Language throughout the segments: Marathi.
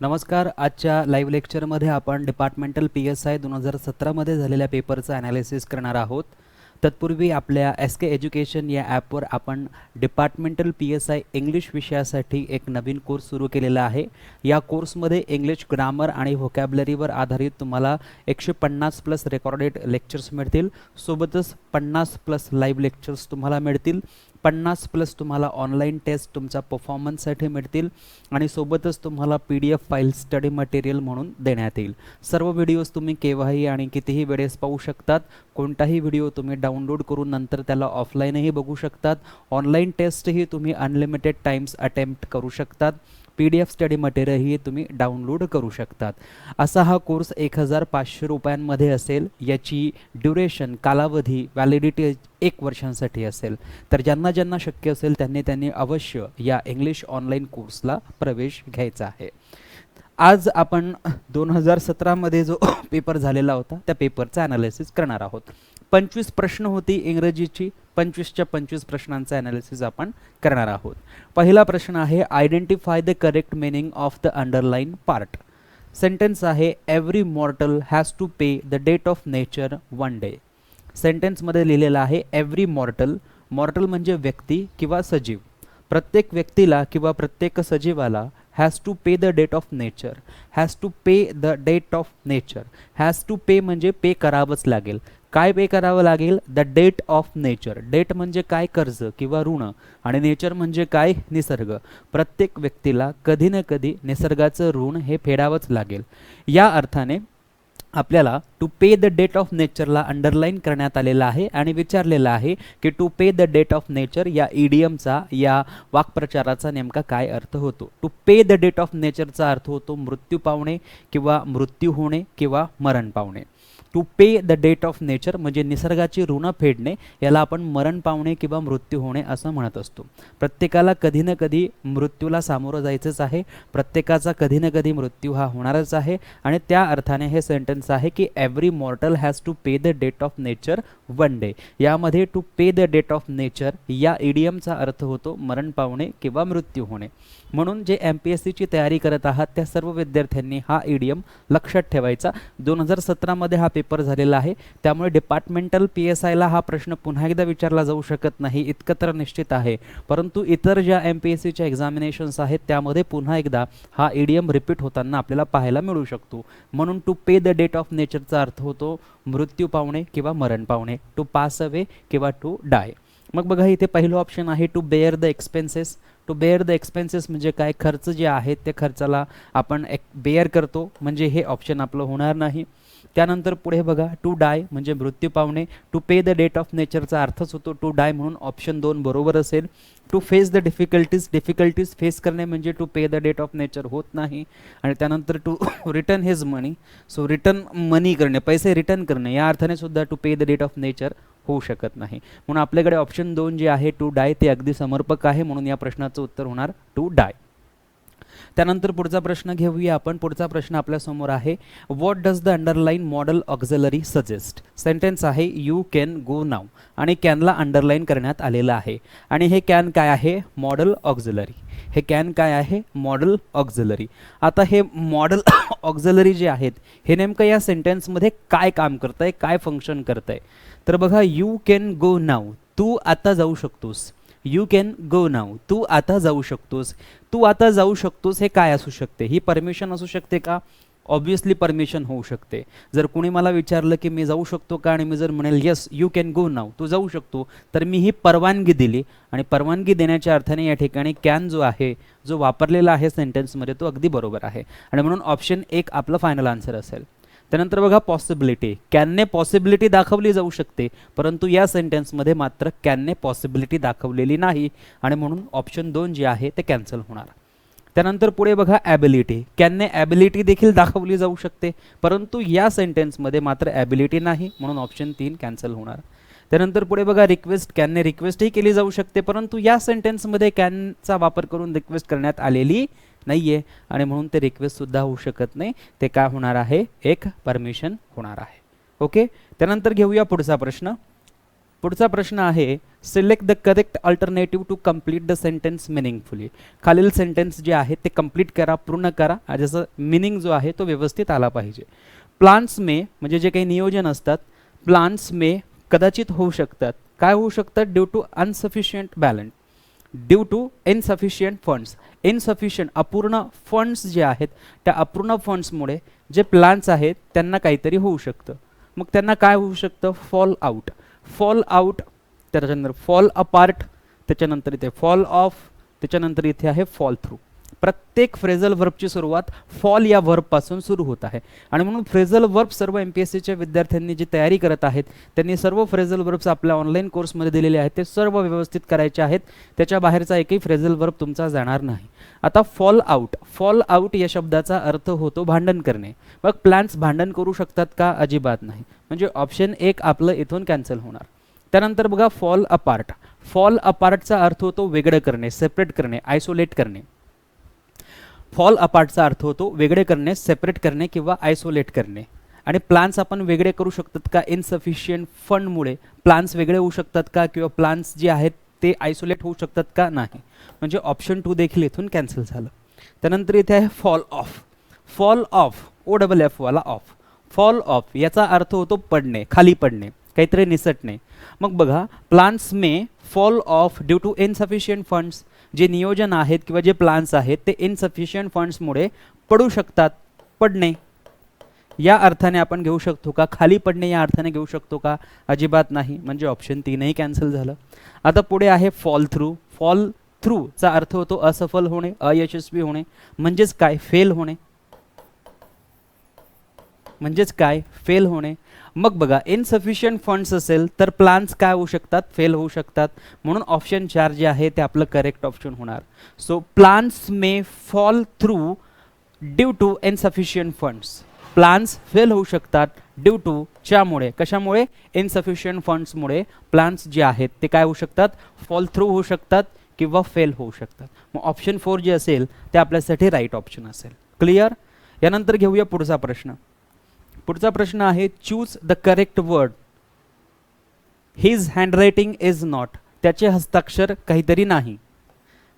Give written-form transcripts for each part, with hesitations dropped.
नमस्कार. आजच्या लाईव्ह लेक्चरमध्ये आपण डिपार्टमेंटल PSI 2017 मध्ये झालेल्या पेपरचं ॲनालिसिस करणार आहोत. तत्पूर्वी आपल्या SK एज्युकेशन या ॲपवर आपण डिपार्टमेंटल PSI इंग्लिश विषयासाठी एक नवीन कोर्स सुरू केलेला आहे. या कोर्समध्ये इंग्लिश ग्रामर आणि व्होकॅब्लरीवर आधारित तुम्हाला 150 प्लस रेकॉर्डेड लेक्चर्स मिळतील. सोबतच 50 प्लस लाईव्ह लेक्चर्स तुम्हाला मिळतील. 50 प्लस तुम्हाला ऑनलाईन टेस्ट तुमच्या परफॉर्मन्ससाठी मिळतील आणि सोबतच तुम्हाला PDF फाईल स्टडी मटेरियल म्हणून देण्यात येईल. सर्व व्हिडिओज तुम्ही केव्हाही आणि कितीही वेळेस पाहू शकतात. कोणताही व्हिडिओ तुम्ही डाउनलोड करून नंतर त्याला ऑफलाईनही बघू शकतात. ऑनलाईन टेस्टही तुम्ही अनलिमिटेड टाइम्स अटेम्प्ट करू शकतात. PDF स्टडी मटेरियलही तुम्ही डाउनलोड करू शकतात. असा हा कोर्स 1500 रुपयांमध्ये असेल. याची ड्युरेशन कालावधी व्हॅलिडिटी 1 वर्षांसाठी असेल. तर ज्यांना ज्यांना शक्य असेल त्यांनी अवश्य या इंग्लिश ऑनलाईन कोर्सला प्रवेश घ्यायचा आहे. आज आपण 2017 मध्ये जो पेपर झालेला होता त्या पेपरचा ॲनालिसिस करणार आहोत. 25 प्रश्न होती इंग्रजीची. 25च्या 25 प्रश्नांचा ॲनालिसिस आपण करणार आहोत. पहिला प्रश्न आहे identify the correct meaning of the underline part. Sentence आहे every mortal has to pay the debt of nature one day. सेंटेन्समध्ये लिहिलेलं आहे एव्हरी मॉर्टल. मॉर्टल म्हणजे व्यक्ती किंवा सजीव. प्रत्येक व्यक्तीला किंवा प्रत्येक सजीवाला has to pay the debt of nature. Has to pay the debt of nature. Has to pay म्हणजे पे करावंच लागेल. काय पे करावं लागेल? The debt of nature. Debt म्हणजे काय? कर्ज किंवा ऋण. आणि नेचर म्हणजे काय? निसर्ग. प्रत्येक व्यक्तीला कधी ना कधी निसर्गाचं ऋण हे फेडावंच लागेल. या अर्थाने आपल्याला to pay the debt of नेचरला अंडरलाईन करण्यात आलेला आहे आणि विचारलेलं आहे की to pay the debt of nature या इडियमचा या वाक्प्रचाराचा नेमका काय अर्थ होतो. To pay the debt of नेचरचा अर्थ होतो मृत्यू पावणे किंवा मृत्यू होणे किंवा मरण पावणे. To pay the debt of nature म्हणजे निसर्गाची ऋण फेडणे. याला आपण मरण पावणे किंवा मृत्यू होणे असं म्हणत असतो. प्रत्येकाला कधी ना कधी मृत्यूला सामोरं जायचंच आहे. प्रत्येकाचा कधी ना कधी मृत्यू हा होणारच आहे आणि त्या अर्थाने हे सेंटेन्स आहे की every mortal has to pay the debt of nature one day. यामध्ये to pay the debt of nature या इडियमचा अर्थ होतो मरण पावणे किंवा मृत्यू होणे. म्हणून जे MPSCची तयारी करत आहात त्या सर्व विद्यार्थ्यांनी हा इडियम लक्षात ठेवायचा. 2017 मध्ये हा पेपर झालेला आहे त्यामुळे डिपार्टमेंटल PSIला हा प्रश्न पुन्हा एकदा विचारला जाऊ शकत नाही इतकं तर निश्चित आहे. परंतु इतर ज्या MPSCच्या एक्झामिनेशन्स आहेत त्यामध्ये पुन्हा एकदा हा इडियम रिपीट होताना आपल्याला पाहायला मिळू शकतो. म्हणून to pay the debt of नेचरचा अर्थ होतो मृत्यू पावणे किंवा मरण पावणे. टू पास अवे किंवा टू डाय. मग बघा इथे पहिलं ऑप्शन आहे to bear the expenses. To bear the expenses म्हणजे काय? खर्च जे आहेत त्या खर्चाला आपण बेअर करतो म्हणजे हे ऑप्शन आपलं होणार नाही. त्यानंतर पुढे बघा टू डाय म्हणजे मृत्यू पावणे. To pay the debt of नेचरचा अर्थच होतो टू डाय म्हणून ऑप्शन 2 बरोबर असेल. To face the difficulties. Difficulties face करणे म्हणजे to pay the debt of nature होत नाही. आणि त्यानंतर to return his money. So return money करणे पैसे रिटर्न करणे या अर्थाने सुद्धा to pay the debt of nature होऊ शकत नाही. म्हणून आपल्याकडे ऑप्शन 2 जे आहे टू डाय ते अगदी समर्पक आहे. म्हणून या प्रश्नाचं उत्तर होणार टू डाय. त्यानंतर पुढचा प्रश्न घेऊया आपण. पुढचा प्रश्न आपल्या समोर आहे what does the underline model auxiliary suggest. Sentence आहे यू कॅन गो नाव आणि कॅनला अंडरलाईन करण्यात आलेलं आहे. आणि हे कॅन काय आहे? Model auxiliary. हे कॅन काय आहे? Model auxiliary. आता हे मॉडेल ऑक्झिलरी जे आहेत हे नेमकं या सेंटेन्समध्ये काय काम करत आहे, काय फंक्शन करत आहे? तर बघा यू कॅन गो नाव. तू आता जाऊ शकतोस. यू कॅन गो नाव. तू आता जाऊ शकतोस. तू आता जाऊ शकतोस हे काय असू शकते? ही परमिशन असू शकते का? ऑब्वियसली परमिशन होऊ शकते. जर कोणी मला विचारलं की मी जाऊ शकतो का आणि मी जर म्हणेल येस यू कॅन गो नाव, तू जाऊ शकतो, तर मी ही परवानगी दिली. आणि परवानगी देण्याच्या अर्थाने या ठिकाणी कॅन जो आहे जो वापरलेला आहे सेंटेन्समध्ये तो अगदी बरोबर आहे आणि म्हणून ऑप्शन 1 आपलं फायनल आन्सर असेल. त्यानंतर बघा पॉसिबिलिटी. कॅनने पॉसिबिलिटी दाखवली जाऊ शकते परंतु या सेंटेन्समध्ये मात्र कॅनने पॉसिबिलिटी दाखवलेली नाही आणि म्हणून ऑप्शन 2 जे आहे ते कॅन्सल होणार. त्यानंतर पुढे बघा ॲबिलिटी. कॅनने ॲबिलिटी देखील दाखवली जाऊ शकते परंतु या सेंटेन्समध्ये मात्र ॲबिलिटी नाही म्हणून ऑप्शन 3 कॅन्सल होणार. त्यानंतर पुढे बघा रिक्वेस्ट. कॅनने रिक्वेस्टही केली जाऊ शकते परंतु या सेंटेन्समध्ये कॅनचा वापर करून रिक्वेस्ट करण्यात आलेली नाहीये आणि म्हणून ते रिक्वेस्ट सुद्धा होऊ शकत नाही. ते काय होणार आहे? एक परमिशन होणार आहे. ओके. त्यानंतर घेऊया पुढचा प्रश्न. पुढचा प्रश्न आहे select the correct alternative to complete the sentence meaningfully. खालील सेंटेन्स जे आहे ते कंप्लीट करा, पूर्ण करा, ज्याचं मिनिंग जो आहे तो व्यवस्थित आला पाहिजे. प्लान्स मे म्हणजे जे काही नियोजन असतात, प्लान्स मे कदाचित होऊ शकतात. काय होऊ शकतात? Due to insufficient balance, due to insufficient funds. Insufficient अपूर्ण फंड्स जे आहेत त्या अपूर्ण फंड्समुळे जे प्लान्स आहेत त्यांना काहीतरी होऊ शकतं. मग त्यांना काय होऊ शकतं? Fall out. फॉल आउट, त्याच्यानंतर फॉल अपार्ट, त्याच्यानंतर इथे फॉल ऑफ, त्याच्यानंतर इथे आहे फॉल थ्रू. प्रत्येक फ्रेझल वर्बची सुरुवात फॉल या वर्बपासून सुरू होत आहे. आणि म्हणून फ्रेझल वर्ब सर्व MPSCच्या विद्यार्थ्यांनी जी तयारी करत आहेत त्यांनी सर्व फ्रेझल वर्ब्स आपल्या ऑनलाईन कोर्समध्ये दिलेले आहेत, ते सर्व व्यवस्थित करायचे आहेत. त्याच्या बाहेरचा एकही फ्रेझल वर्ब तुमचा जाणार नाही. आता फॉल आउट. फॉल आउट या शब्दाचा अर्थ होतो भांडण करणे. मग प्लॅन्स भांडण करू शकतात का? अजिबात नाही. म्हणजे ऑप्शन 1 आपलं इथून कॅन्सल होणार. त्यानंतर बघा फॉल अपार्ट. फॉल अपार्टचा अर्थ होतो वेगळं करणे, सेपरेट करणे, आयसोलेट करणे. फॉल अपार्टचा अर्थ होतो वेगळे करणे, सेपरेट करणे किंवा आयसोलेट करणे. आणि प्लान्स आपण वेगळे करू शकतात का? इनसफिशियंट फंडमुळे प्लान्स वेगळे होऊ शकतात का? किंवा प्लान्स जे आहेत ते आयसोलेट होऊ शकतात का? नाही. म्हणजे ऑप्शन 2 देखील इथून कॅन्सल झालं. त्यानंतर इथे आहे fall of. Fall of, OFF वाला ऑफ. फॉल ऑफ याचा अर्थ होतो पडणे, खाली पडणे, काहीतरी निसटणे. मग बघा plans may fall off due to insufficient funds. जे नियोजन आहेत किंवा जे प्लान्स आहेत ते इनसफिशियंट फंड्समुळे पडू शकतात, पडणे या अर्थाने आपण घेऊ शकतो का? खाली पडणे या अर्थाने घेऊ शकतो का? अजिबात नाही. म्हणजे ऑप्शन 3ही कॅन्सल झालं. आता पुढे आहे फॉल थ्रू. फॉल थ्रूचा अर्थ होतो असफल होणे, अयशस्वी होणे. म्हणजेच काय? फेल होणे. म्हणजेच काय? फेल होणे. मग बघा इनसफिशियंट फंड्स असेल तर प्लान्स काय होऊ शकतात? फेल होऊ शकतात. म्हणून ऑप्शन 4 जे आहे ते आपलं करेक्ट ऑप्शन होणार. So plans may fall through due to insufficient funds. Plans fail होऊ शकतात ड्यू टू च्यामुळे, कशामुळे? इनसफिशियंट फंड्समुळे प्लान्स जे आहेत ते काय होऊ शकतात? फॉल थ्रू होऊ शकतात किंवा फेल होऊ शकतात. मग ऑप्शन 4 जे असेल ते आपल्यासाठी राईट ऑप्शन असेल. क्लिअर? यानंतर घेऊया पुढचा प्रश्न. पुढचा प्रश्न आहे choose the correct word. His handwriting is not. त्याचे हस्ताक्षर काहीतरी नाही.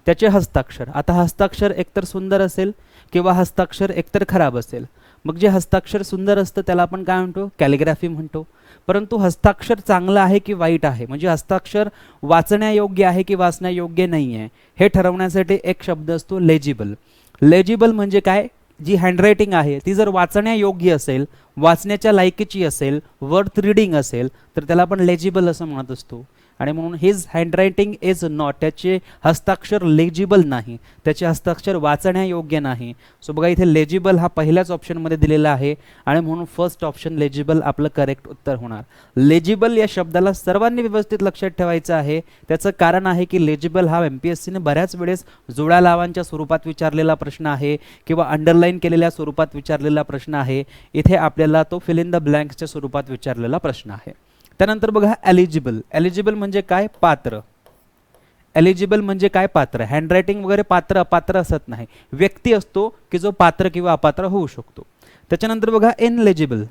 त्याचे हस्ताक्षर. आता हस्ताक्षर एकतर सुंदर असेल किंवा हस्ताक्षर एकतर खराब असेल. मग जे हस्ताक्षर सुंदर असतं त्याला आपण काय म्हणतो? कॅलिग्राफी म्हणतो. परंतु हस्ताक्षर चांगलं आहे की वाईट आहे, म्हणजे हस्ताक्षर वाचण्यायोग्य आहे की वाचण्यायोग्य नाही आहे, हे ठरवण्यासाठी एक शब्द असतो लेजिबल. लेजिबल म्हणजे काय? जी हँडरायटिंग आहे ती जर वाचण्यायोग्य असेल, वाचण्याच्या लायकीची असेल, वर्थ रीडिंग असेल तर त्याला आपण लेजिबल असं म्हणत असतो. आणि म्हणून हिज हँडरायटिंग इज नॉट, त्याचे हस्ताक्षर लेजिबल नाही, त्याचे हस्ताक्षर वाचण्यायोग्य नाही. सो बघा इथे लेजिबल हा पहिल्याच ऑप्शनमध्ये दिलेला आहे आणि म्हणून फर्स्ट ऑप्शन लेजिबल आपलं करेक्ट उत्तर होणार. लेजिबल या शब्दाला सर्वांनी व्यवस्थित लक्षात ठेवायचं आहे. त्याचं कारण आहे की लेजिबल हा MPSCने बऱ्याच वेळेस जोड्या लावांच्या स्वरूपात विचारलेला प्रश्न आहे किंवा अंडरलाईन केलेल्या स्वरूपात विचारलेला प्रश्न आहे. इथे आपल्याला तो फिल इन द ब्लँक्सच्या स्वरूपात विचारलेला प्रश्न आहे. त्यानंतर बघा एलिजिबल. एलिजिबल म्हणजे काय? पात्र. एलिजिबल म्हणजे काय? पात्र. हँडरायटिंग वगैरे पात्र अपात्र असत नाही, व्यक्ती असतो की जो पात्र किंवा अपात्र होऊ शकतो. त्याच्यानंतर बघा इनएलिजिबल.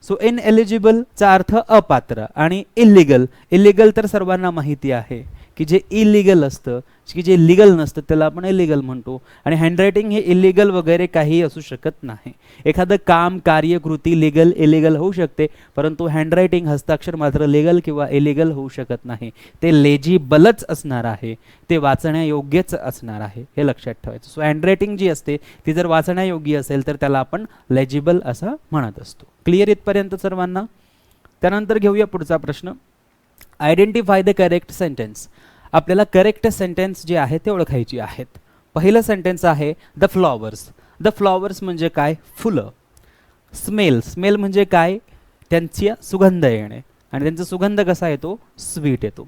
सो इनएलिजिबलचा अर्थ अपात्र. आणि इलिगल. इलिगल तर सर्वांना माहिती आहे की जे इलिगल असतं, की जे लिगल नसतं त्याला आपण इलिगल म्हणतो. आणि हँडरायटिंग हे इलिगल वगैरे काही असू शकत नाही. एखादं काम, कार्य, कृती लिगल इलिगल होऊ शकते, परंतु हँडरायटिंग हस्ताक्षर मात्र लिगल किंवा इलिगल होऊ शकत नाही. ते लेजिबलच असणार आहे, ते वाचण्यायोग्यच असणार आहे, हे लक्षात ठेवायचं. सो हँडरायटिंग जी असते ती जर वाचण्यायोग्य असेल तर त्याला आपण लेजिबल असं म्हणत असतो. क्लिअर इथपर्यंत सर्वांना? त्यानंतर घेऊया पुढचा प्रश्न. Identify the correct sentence. आपल्याला करेक्ट सेंटेन्स जे आहे ते ओळखायची आहेत. पहिलं सेंटेन्स आहे द फ्लॉवर्स. द फ्लॉवर्स म्हणजे काय? फुलं. स्मेल. स्मेल म्हणजे काय? त्यांची सुगंध येणे. आणि त्यांचा सुगंध कसा येतो? स्वीट येतो.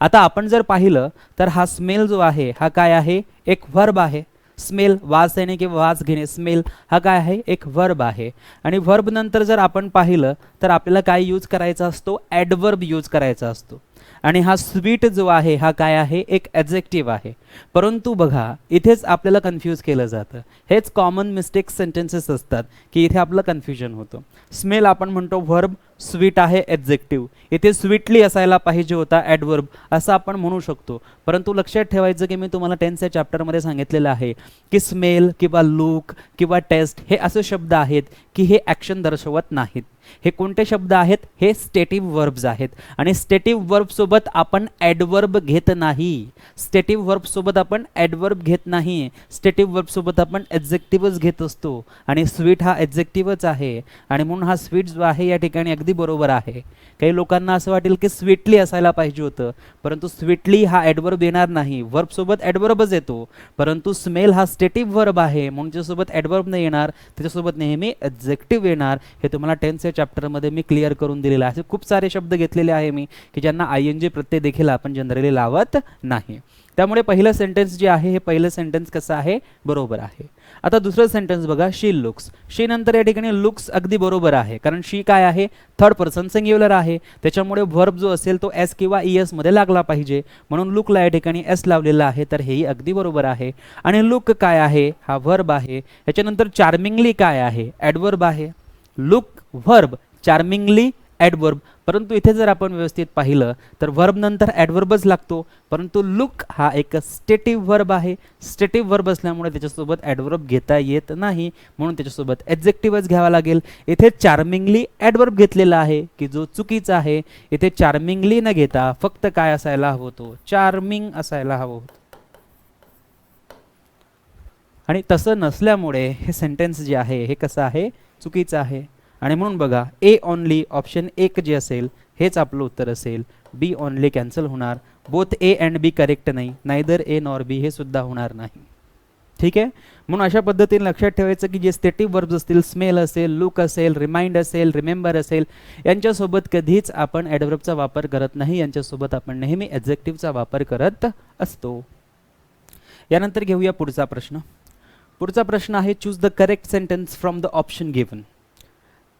आता आपण जर पाहिलं तर हा स्मेल जो आहे हा काय आहे? एक व्हर्ब आहे. स्मेल वास येणे किंवा वास घेणे, स्मेल हा काय आहे? एक व्हर्ब आहे. आणि व्हर्ब नंतर जर आपण पाहिलं तर आपल्याला काय यूज करायचा असतो? ॲडवर्ब यूज करायचा असतो. आणि हा स्वीट जो आहे हा काय आहे? एक ॲडजेक्टिव्ह आहे. परंतु बघा इथेच आपल्याला कन्फ्यूज केलं जातं. हेच कॉमन मिस्टेक सेंटेन्सेस असतात की इथे आपलं कन्फ्युजन होतं. स्मेल आपण म्हणतो व्हर्ब, स्वीट आहे ॲडजेक्टिव्ह, इथे स्वीटली असायला पाहिजे होता ॲडवर्ब, असं आपण म्हणू शकतो. परंतु लक्षात ठेवायचं की मी तुम्हाला टेन्सच्या चॅप्टरमध्ये सांगितलेलं आहे की स्मेल किंवा लुक किंवा टेस्ट हे असे शब्द आहेत की हे ॲक्शन दर्शवत नाहीत. हे कोणते शब्द आहेत? हे स्टेटिव्ह वर्ब्स आहेत. आणि स्टेटिव्ह वर्ब सोबत आपण ॲडवर्ब घेत नाही. स्टेटिव्ह वर्ब सोबत आपण ॲडवर्ब घेत नाही. स्टेटिव्ह वर्ब सोबत आपण ॲडजेक्टिव्हच घेत असतो. आणि स्वीट हा ॲडजेक्टिव्हच आहे. आणि म्हणून हा स्वीट जो आहे या ठिकाणी अगदी बरोबर आहे. काही लोकांना असं वाटेल की स्वीटली असायला पाहिजे होतं, परंतु स्वीटली हा ॲडवर्ब येणार नाही. वर्ब सोबत ॲडवर्बच येतो. परंतु स्मेल हा स्टेटिव्ह वर्ब आहे, म्हणून त्याच्यासोबत ॲडवर्ब नाही येणार, त्याच्यासोबत नेहमी ॲडजेक्टिव्ह येणार. हे तुम्हाला टेन्सच्या चॅप्टरमध्ये मी क्लिअर करून दिलेलं आहे. असे खूप सारे शब्द घेतलेले आहे मी की ज्यांना ING प्रत्यय देखील आपण जनरली लावत नाही. त्यामुळे पहिलं सेंटेन्स जे आहे हे पहिलं सेंटेन्स कसं आहे? बरोबर आहे. आता दुसरं सेंटेन्स बघा, शी लुक्स. शी नंतर या ठिकाणी लुक्स अगदी बरोबर आहे, कारण शी काय आहे? थर्ड पर्सन सिंग्युलर आहे. त्याच्यामुळे व्हर्ब जो असेल तो एस किंवा ES मध्ये लागला पाहिजे, म्हणून लुकला या ठिकाणी एस लावलेला आहे, तर हेही अगदी बरोबर आहे. आणि लुक काय आहे? हा व्हर्ब आहे. याच्यानंतर चार्मिंगली काय आहे? ॲडवर्ब आहे. Look verb, charmingly adverb. परंतु इथे जर आपण व्यवस्थित पाहिलं तर व्हर्ब नंतर ॲडवर्बच लागतो, परंतु लुक हा एक स्टेटिव्ह वर्ब आहे. स्टेटिव्ह वर्ब असल्यामुळे त्याच्यासोबत ॲडवर्ब घेता येत नाही, म्हणून त्याच्यासोबत ॲडजेक्टिव्हच घ्यावा लागेल. इथे चार्मिंगली ॲडवर्ब घेतलेला आहे की जो चुकीचा आहे. इथे चार्मिंगली न घेता फक्त काय असायला हवं होतं? चार्मिंग असायला हवं होतं. आणि तसं नसल्यामुळे हे सेंटेन्स जे आहे हे कसं आहे? चुकीचं आहे. आणि म्हणून बघा, ए ऑनली ऑप्शन 1 जे असेल हेच आपलं उत्तर असेल. बी ऑनली कॅन्सल होणार. Both A and B correct नाही. नायदर ए नॉर बी हे सुद्धा होणार नाही. ठीक आहे. म्हणून अशा पद्धतीने लक्षात ठेवायचं की जे स्टेटिव्ह वर्ब्स असतील, स्मेल असेल, लुक असेल, रिमाइंड असेल, रिमेंबर असेल, यांच्यासोबत कधीच आपण ॲडवर्बचा वापर करत नाही. यांच्यासोबत आपण नेहमी ॲडजेक्टिव्हचा वापर करत असतो. यानंतर घेऊया पुढचा प्रश्न. पुढचा प्रश्न आहे, choose the correct sentence from the option given.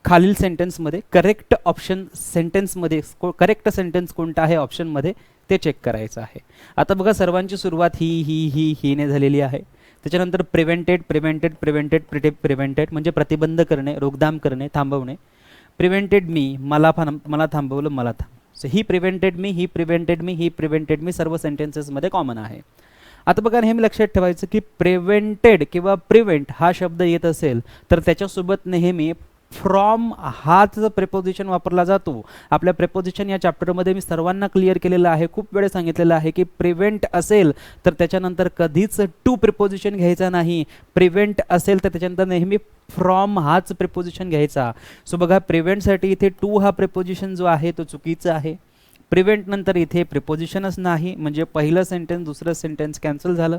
खालील सेंटेन्समध्ये करेक्ट ऑप्शन सेंटेन्समध्ये करेक्ट सेंटेन्स कोणता आहे ऑप्शनमध्ये ते चेक करायचं आहे. आता बघा, सर्वांची सुरुवात हीने झालेली आहे. त्याच्यानंतर प्रिव्हेंटेड, प्रिव्हेंटेड, प्रिव्हेंटेड, प्रिव्हेंटेड म्हणजे प्रतिबंध करणे, रोकथाम करणे, थांबवणे. प्रिव्हेंटेड मी, मला थांबवलं, मला सो ही प्रिव्हेंटेड मी, ही प्रिव्हेंटेड मी, ही प्रिव्हेंटेड मी सर्व सेंटेन्सेसमध्ये कॉमन आहे. आता बघा, नेहमी लक्षात ठेवायचं की प्रिव्हेंटेड किंवा प्रिव्हेंट हा शब्द येत असेल तर त्याच्यासोबत नेहमी फ्रॉम हाच प्रेपोजिशन वापरला जातो. आपल्या प्रेपोजिशन या चॅप्टरमध्ये मी सर्वांना क्लिअर केलेलं आहे, खूप वेळा सांगितलेलं आहे की प्रिव्हेंट असेल तर त्याच्यानंतर कधीच टू प्रिपोजिशन घ्यायचा नाही. प्रिव्हेंट असेल तर त्याच्यानंतर नेहमी फ्रॉम हाच प्रिपोजिशन घ्यायचा. सो बघा, प्रिव्हेंटसाठी इथे टू हा प्रिपोजिशन जो आहे तो चुकीचा आहे. प्रिव्हेंट नंतर इथे प्रिपोजिशनच नाही, म्हणजे पहिलं सेंटेन्स दुसरं सेंटेन्स कॅन्सल झालं.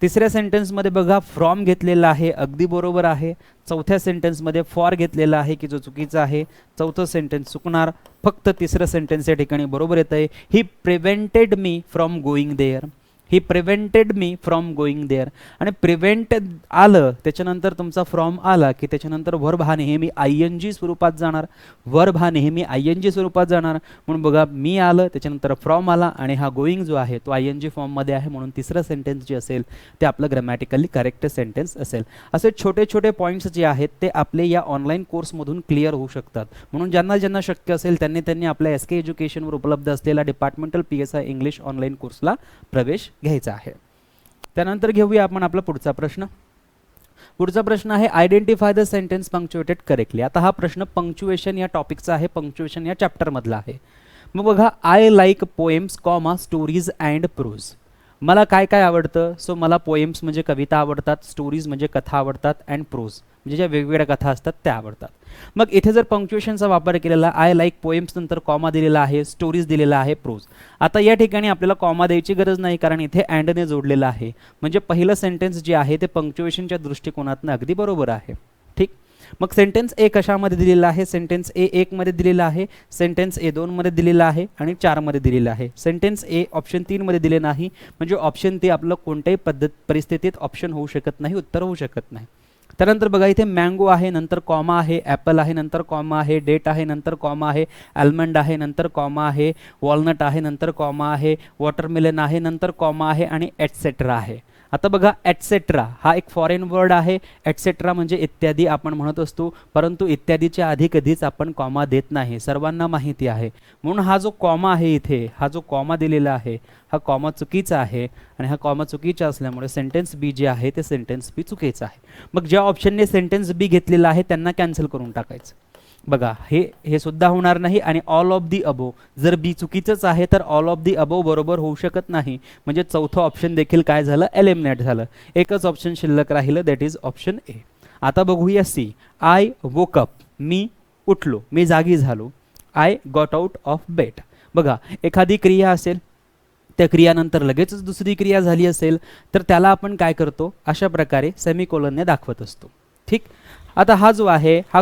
तिसऱ्या सेंटेन्समध्ये बघा, फ्रॉम घेतलेला आहे, अगदी बरोबर आहे. चौथ्या सेंटेन्समध्ये फॉर घेतलेला आहे की जो चुकीचा आहे. चौथं सेंटेन्स चुकणार. फक्त तिसरं सेंटेन्स या ठिकाणी बरोबर येत आहे. He prevented me from going there. He prevented me from going there. आणि प्रिव्हेंट आलं त्याच्यानंतर तुमचा फ्रॉम आला की त्याच्यानंतर वर्ब हा नेहमी ING स्वरूपात जाणार. वर्ब हा नेहमी ING स्वरूपात जाणार. म्हणून बघा, मी आलं त्याच्यानंतर फ्रॉम आला आणि हा गोईंग जो आहे तो ING फॉर्ममध्ये आहे, म्हणून तिसरं सेंटेन्स जे असेल ते आपलं ग्रॅमॅटिकली करेक्ट सेंटेन्स असेल. असे छोटे छोटे पॉईंट्स जे आहेत ते आपले या ऑनलाईन कोर्समधून क्लिअर होऊ शकतात. म्हणून ज्यांना शक्य असेल त्यांनी आपल्या SK एज्युकेशनवर उपलब्ध असलेला डिपार्टमेंटल PSI इंग्लिश ऑनलाईन कोर्सला प्रवेश घ्यायचा आहे. त्यानंतर घेऊया आपण आपला पुढचा प्रश्न. पुढचा प्रश्न आहे, identify the sentence punctuated correctly. आता हा प्रश्न पंक्च्युएशन या टॉपिकचा आहे, पंक्च्युएशन या चॅप्टर मधला आहे. मग बघा, I like poems comma stories and prose. मला काय काय आवडतं? सो मला पोएम्स म्हणजे कविता आवडतात, स्टोरीज म्हणजे कथा आवडतात, अँड प्रोज म्हणजे ज्या वेगवेगळ्या कथा असतात त्या आवडतात. मग इथे जर पंक्च्युएशनचा वापर केलेला, आय लाईक पोएम्स नंतर कॉमा दिलेला आहे, स्टोरीज दिलेला आहे, प्रोज. आता या ठिकाणी आपल्याला कॉमा द्यायची गरज नाही, कारण इथे अँडने जोडलेलं आहे. म्हणजे पहिलं सेंटेन्स जे आहे ते पंक्च्युएशनच्या दृष्टिकोनातून अगदी बरोबर आहे. ठीक. मग सेंटेन्स ए कशामध्ये दिलेला आहे? सेंटेन्स ए 1 मध्ये दिलेला आहे, सेंटेन्स ए 2 मध्ये दिलेला आहे आणि 4 मध्ये दिलेला आहे. सेंटेन्स ए ऑप्शन 3 मध्ये दिले नाही, म्हणजे ऑप्शन ते आपलं कोणत्याही परिस्थितीत ऑप्शन होऊ शकत नाही, उत्तर होऊ शकत नाही. त्यानंतर बघा, इथे मँगो आहे, नंतर कॉमा आहे, ॲपल आहे, नंतर कॉमा आहे, डेट आहे, नंतर कॉमा आहे, आल्मंड आहे, नंतर कॉमा आहे, वॉलनट आहे, नंतर कॉमा आहे, वॉटरमेलन आहे, नंतर कॉमा आहे आणि एटसेट्रा आहे. आता बघा ॲटसेट्रा हा एक फॉरेन वर्ड आहे. ॲटसेट्रा म्हणजे इत्यादी आपण म्हणत असतो, परंतु इत्यादीच्या आधी कधीच आपण कॉमा देत नाही, सर्वांना माहिती आहे. म्हणून हा जो कॉमा आहे इथे, हा जो कॉमा दिलेला आहे हा कॉमा चुकीचा आहे आणि हा कॉमा चुकीचा असल्यामुळे सेंटेन्स बी जे आहे ते सेंटेन्स बी चुकीचं आहे. मग ज्या ऑप्शनने सेंटेन्स बी घेतलेला आहे त्यांना कॅन्सल करून टाकायचं. बघा हे सुद्धा होणार नाही आणि ऑल ऑफ दी अबो, जर बी चुकीचंच आहे तर ऑल ऑफ दी अबो बरोबर होऊ शकत नाही, म्हणजे चौथं ऑप्शन देखील काय झालं, एलिमिनेट झालं. एकच ऑप्शन शिल्लक राहिलं, दॅट इज ऑप्शन ए. आता बघूया सी. आय वोक अप, मी उठलो, मी जागी झालो. I got out of bed. बघा एखादी क्रिया असेल, त्या क्रियानंतर लगेचच दुसरी क्रिया झाली असेल तर त्याला आपण काय करतो, अशा प्रकारे सेमिकोलनने दाखवत असतो. ठीक. आता हा जो आहे हा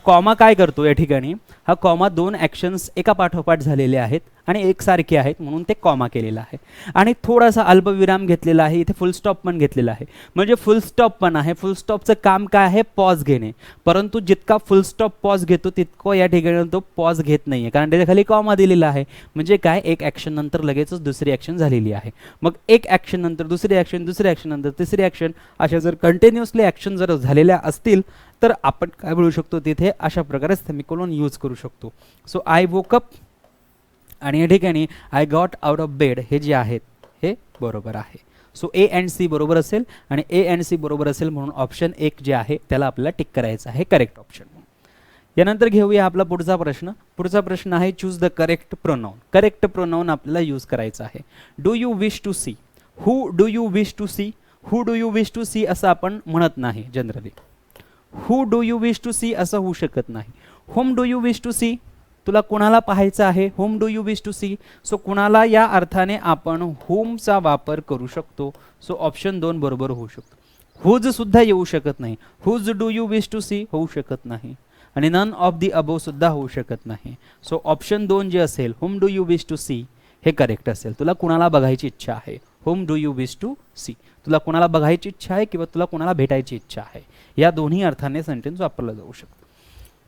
कॉमा काय करतो या ठिकाणी, हा कॉमा दोन ॲक्शन्स एका पाठोपाठ झालेले आहेत आणि एकसारखे आहेत म्हणून ते कॉमा केलेला आहे. आणि थोडासा अल्पविराम घेतलेला आहे, इथे फुल स्टॉप पण घेतलेला आहे, म्हणजे फुल स्टॉप पण आहे. फुल स्टॉपचं काम काय आहे, पॉज घेणे, परंतु जितका फुल स्टॉप पॉज घेतो तितकं या ठिकाणी तो पॉज घेत नाही आहे, कारण त्याच्या खाली कॉमा दिलेला आहे. म्हणजे काय, एक ॲक्शन नंतर लगेचच दुसरी ॲक्शन झालेली आहे. मग एक ॲक्शन नंतर दुसरी ॲक्शन, दुसरी ॲक्शन नंतर तिसरी ॲक्शन, अशा जर कंटिन्युअसली ॲक्शन जर झालेल्या असतील तर आपण काय बोलू शकतो, तिथे अशा प्रकारे सेमिकोलॉन यूज करू शकतो. सो आय वोक अप आणि या ठिकाणी I got out of bed हे जे आहेत हे बरोबर आहे. सो ए अँड सी बरोबर असेल आणि ए अँड सी बरोबर असेल म्हणून ऑप्शन एक जे आहे त्याला आपल्याला टिक करायचं आहे करेक्ट ऑप्शन म्हणून. यानंतर घेऊया आपला पुढचा प्रश्न. पुढचा प्रश्न आहे choose the correct pronoun. Correct pronoun आपल्याला यूज करायचं आहे. Do you wish to see, who do you wish to see, who do you wish to see असं आपण म्हणत नाही generally. Who do you wish to see असं होऊ शकत नाही. Whom do you wish to see, तुला कुणाला पाहायचं आहे, whom do you wish to see. So कुणाला या अर्थाने आपण होमचा वापर करू शकतो. सो ऑप्शन 2 बरोबर होऊ शकतो. हुज सुद्धा येऊ शकत नाही, whose do you wish to see होऊ शकत नाही आणि नन ऑफ दी अबो सुद्धा होऊ शकत नाही. सो ऑप्शन 2 जे असेल, whom do you wish to see, हे करेक्ट असेल. तुला कुणाला बघायची इच्छा आहे, whom do you wish to see, तुला कुणाला बघायची इच्छा आहे किंवा तुला कुणाला भेटायची इच्छा आहे, या दोन्ही अर्थाने सेंटेन्स वापरला जाऊ शकतो.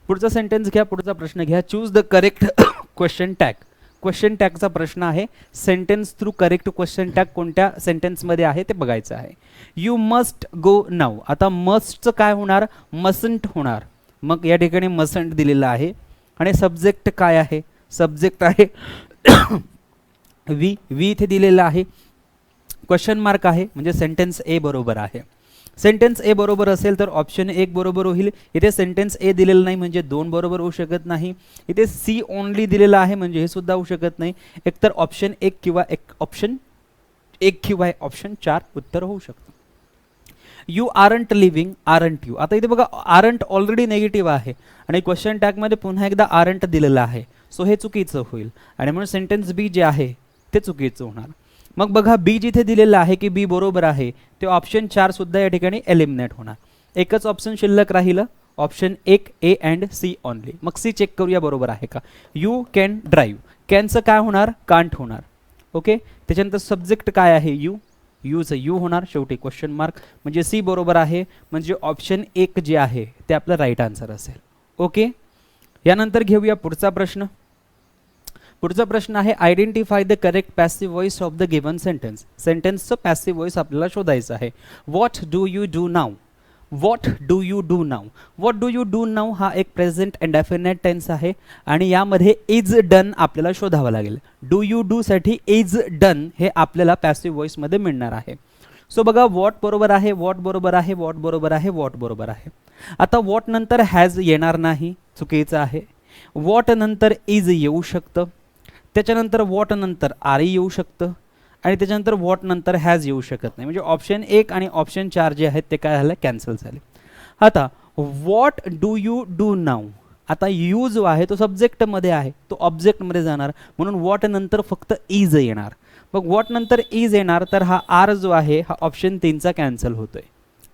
पुढचा सेंटेन्स घ्या, पुढचा प्रश्न घ्या. Choose the correct question tag. Question टॅगचा प्रश्न आहे. Sentence through correct question tag कोणत्या सेंटेन्समध्ये आहे ते बघायचं आहे. You must go now. आता मस्टचं काय होणार, मसंट होणार. मग या ठिकाणी मसंट दिलेला आहे आणि सब्जेक्ट काय आहे, सब्जेक्ट आहे वी, वी इथे दिलेला आहे. क्वेश्चन मार्क आहे म्हणजे सेंटेन्स ए बरोबर आहे. सेंटेन्स ए बरोबर असेल तर ऑप्शन 1 बरोबर होईल. इथे सेंटेन्स ए दिलेलं नाही म्हणजे 2 बरोबर होऊ शकत नाही. इथे सी ओनली दिलेला आहे म्हणजे हे सुद्धा होऊ शकत नाही. एकतर ऑप्शन 1 किंवा ऑप्शन 4 उत्तर होऊ शकतं. You aren't living, aren't you. आता इथे बघा आरंट ऑलरेडी नेगेटिव्ह आहे आणि क्वेश्चन टॅगमध्ये पुन्हा एकदा आरंट दिलेलं आहे. सो हे चुकीचं होईल आणि म्हणून सेंटेन्स बी जे आहे ते चुकीचं होणार. मग बघा बी जिथे दिलेलं आहे की बी बरोबर आहे ते ऑप्शन 4 सुद्धा या ठिकाणी एलिमिनेट होणार. एकच ऑप्शन शिल्लक राहिलं, option 1 A and C only. मग सी चेक करूया बरोबर आहे का. यू कॅन ड्राईव्ह, कॅनचं काय होणार, कांट होणार. ओके. त्याच्यानंतर सब्जेक्ट काय आहे, यू, यूचं यू होणार. शेवटी क्वेश्चन मार्क म्हणजे सी बरोबर आहे म्हणजे ऑप्शन 1 जे आहे ते आपलं राईट आन्सर असेल. ओके. यानंतर घेऊया पुढचा प्रश्न. पुढचा प्रश्न आहे identify the correct passive voice of the given sentence. सेंटेन्सचं पॅसिव्ह वॉइस आपल्याला शोधायचं आहे. What do you do now, what do you do now. What do you do now हा एक प्रेझेंट इंडेफिनिट टेन्स आहे आणि यामध्ये इज डन आपल्याला शोधावं लागेल. डू यू डू साठी इज डन हे आपल्याला पॅसिव्ह वॉइसमध्ये मिळणार आहे. सो बघा व्हॉट बरोबर आहे, व्हॉट बरोबर आहे, व्हॉट बरोबर आहे, व्हॉट बरोबर आहे. आता व्हॉट नंतर हॅज येणार नाही, चुकीचं आहे. व्हॉट नंतर इज येऊ शकतं, त्याच्यानंतर व्हॉट नंतर आर येऊ शकतं आणि त्याच्यानंतर व्हॉट नंतर हॅज येऊ शकत नाही. म्हणजे ऑप्शन 1 आणि ऑप्शन 4 जे आहेत ते काय झालं, कॅन्सल झाले. आता what do you do now, आता यू जो आहे तो सब्जेक्टमध्ये आहे, तो ऑब्जेक्टमध्ये जाणार म्हणून व्हॉट नंतर फक्त इज येणार. मग व्हॉट नंतर इज येणार तर हा आर जो आहे हा ऑप्शन 3चा कॅन्सल होतोय.